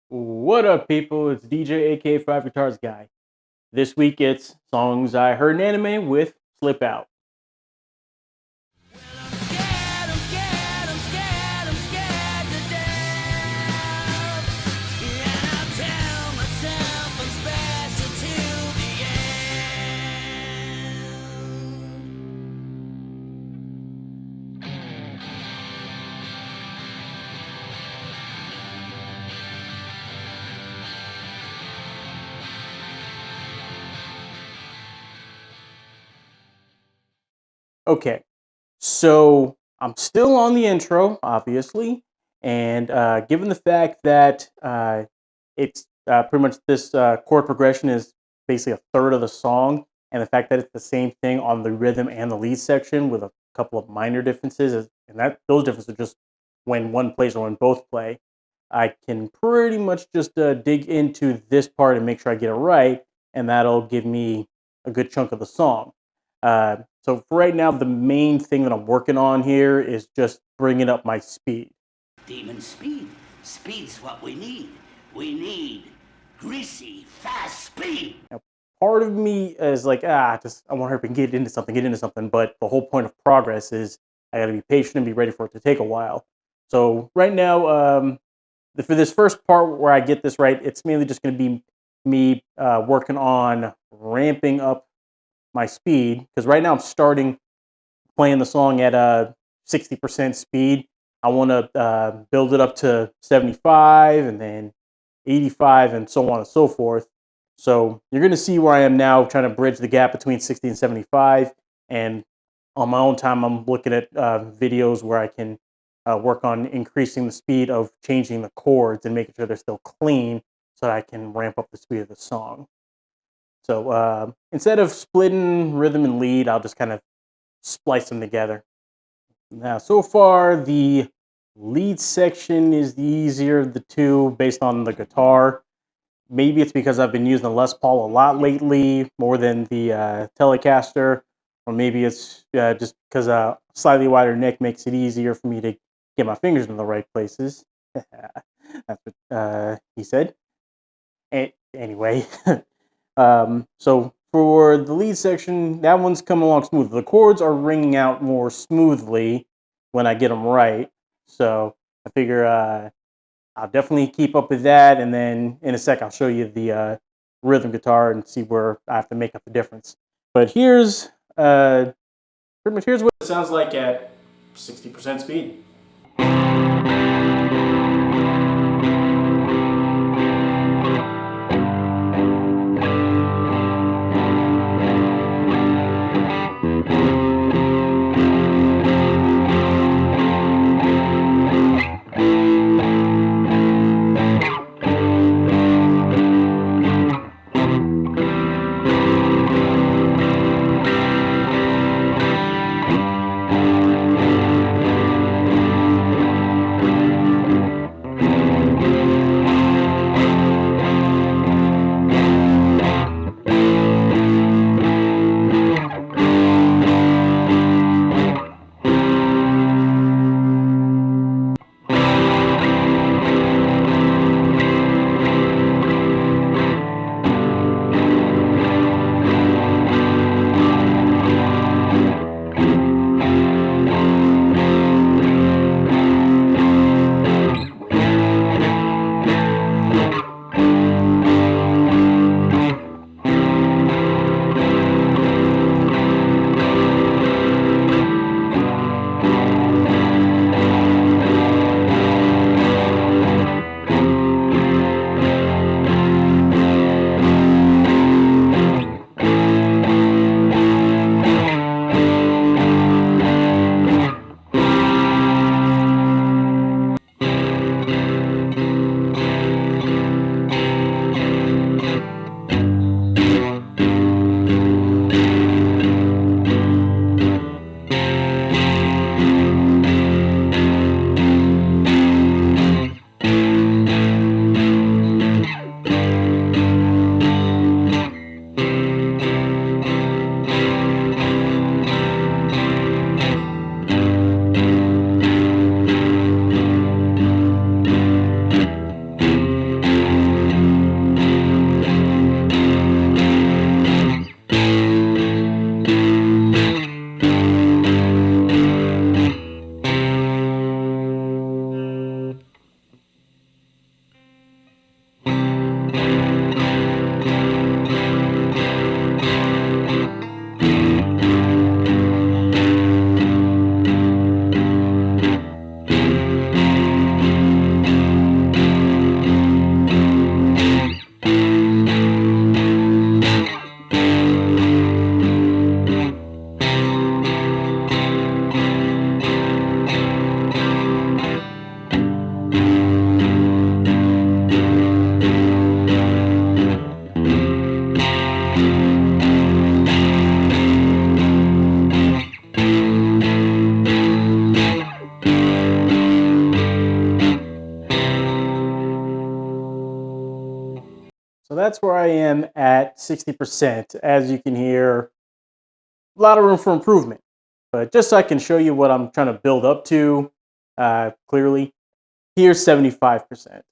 What up, people? It's DJ aka Five Guitars Guy. This week it's songs I heard in anime with Slip Out. Okay, so I'm still on the intro, obviously, and given the fact that it's pretty much this chord progression is basically a third of the song, and the fact that it's the same thing on the rhythm and the lead section with a couple of minor differences, and that those differences are just when one plays or when both play, I can pretty much just dig into this part and make sure I get it right, and that'll give me a good chunk of the song. So for right now, the main thing that I'm working on here is just bringing up my speed. Demon speed. Speed's what we need. We need greasy, fast speed. Now, part of me is like, just I want to hurry and get into something. But the whole point of progress is I got to be patient and be ready for it to take a while. So right now, for this first part where I get this right, it's mainly just going to be me working on ramping up my speed because right now I'm starting playing the song at 60% speed. I want to build it up to 75 and then 85 and so on and so forth. So you're going to see where I am now trying to bridge the gap between 60 and 75. And on my own time, I'm looking at videos where I can work on increasing the speed of changing the chords and making sure they're still clean so that I can ramp up the speed of the song. So instead of splitting rhythm and lead, I'll just kind of splice them together. Now, so far, the lead section is the easier of the two based on the guitar. Maybe it's because I've been using the Les Paul a lot lately, more than the Telecaster, or maybe it's just because a slightly wider neck makes it easier for me to get my fingers in the right places. That's what he said. Anyway, so for the lead section, that one's coming along smooth. The chords are ringing out more smoothly when I get them right. So I figure I'll definitely keep up with that. And then in a sec, I'll show you the rhythm guitar and see where I have to make up the difference. But here's pretty much here's what it sounds like at 60% speed. So that's where I am at 60%. As you can hear, a lot of room for improvement. But just so I can show you what I'm trying to build up to clearly, here's 75%.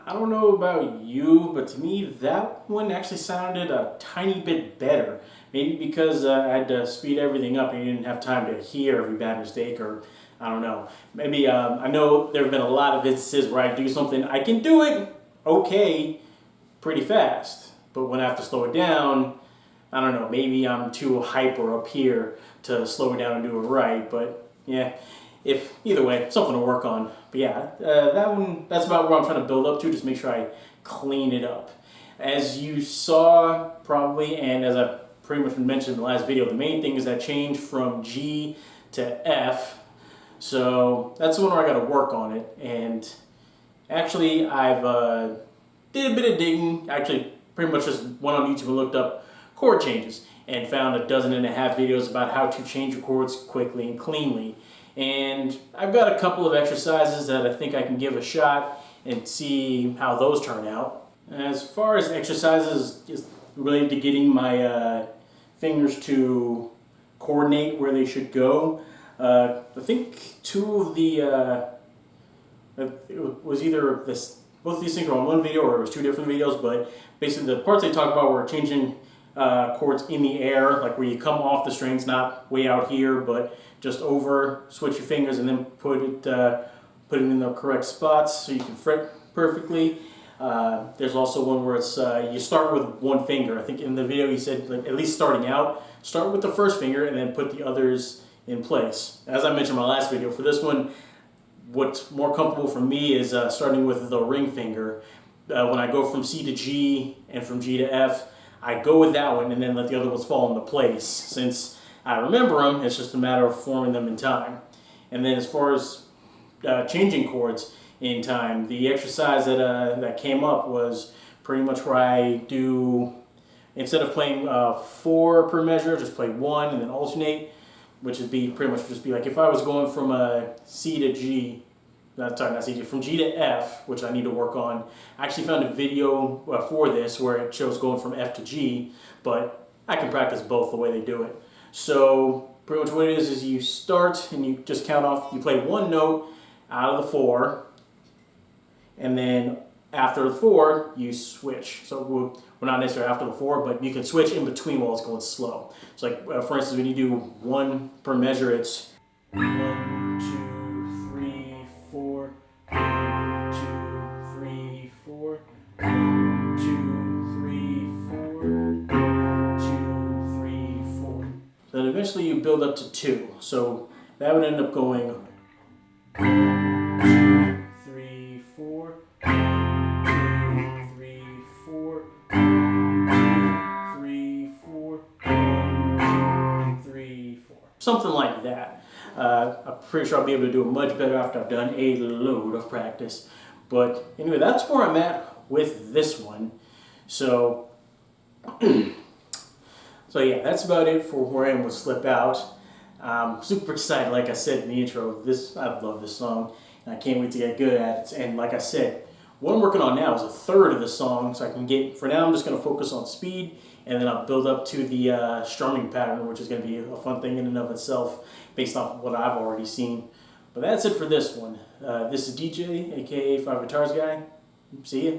I don't know about you, but to me that one actually sounded a tiny bit better. Maybe because I had to speed everything up and you didn't have time to hear every bad mistake, or I don't know. Maybe I know there have been a lot of instances where I do something, I can do it okay pretty fast, but when I have to slow it down, I don't know, maybe I'm too hyper up here to slow it down and do it right, but yeah, if either way, something to work on. But yeah, that one, that's about where I'm trying to build up to, just make sure I clean it up. As you saw probably, and as I pretty much mentioned in the last video, the main thing is that change from G to F. So that's the one where I got to work on it, and actually I've did a bit of digging, actually pretty much just went on YouTube and looked up chord changes and found 12.5 videos about how to change your chords quickly and cleanly. And I've got a couple of exercises that I think I can give a shot and see how those turn out. As far as exercises is related to getting my fingers to coordinate where they should go, I think two of the it was either this, both of these things were on one video or it was two different videos, but basically the parts they talk about were changing chords in the air, like where you come off the strings, not way out here, but just over, switch your fingers and then put it in the correct spots so you can fret perfectly. There's also one where it's you start with one finger. I think in the video he said, like, at least starting out, start with the first finger and then put the others in place. As I mentioned in my last video, for this one, what's more comfortable for me is starting with the ring finger. When I go from C to G and from G to F, I go with that one and then let the other ones fall into place. Since I remember them, it's just a matter of forming them in time. And then as far as changing chords in time, the exercise that came up was pretty much where I do, instead of playing 4 per measure, just play 1 and then alternate, which would be pretty much just be like if I was going from C to G, not C to, from G to F, which I need to work on. I actually found a video for this where it shows going from F to G, but I can practice both the way they do it. So pretty much what it is you start and you just count off, you play 1 note out of the 4, and then after the 4, you switch. So we're not necessarily after the 4, but you can switch in between while it's going slow. So like, for instance, when you do 1 per measure, it's 1, 2, 3, 4, 1, 2, 3, 4, 1, 2, 3, 4, 1, 2, 3, 4. So then eventually you build up to 2. So that would end up going 1, 2, 3, 4, 1, 2, 3, 4, 1, 2, 3, 4, 1, 2, 3, 4. Something like that. I'm pretty sure I'll be able to do it much better after I've done a load of practice. But anyway, that's where I'm at with this one. So, so yeah, that's about it for where I am with Slip Out. Super excited, like I said in the intro. I love this song, and I can't wait to get good at it. And like I said, what I'm working on now is a third of the song, so I can get, for now I'm just going to focus on speed, and then I'll build up to the strumming pattern, which is going to be a fun thing in and of itself, based off what I've already seen. But that's it for this one. This is DJ, aka 5 Guitars Guy. See ya.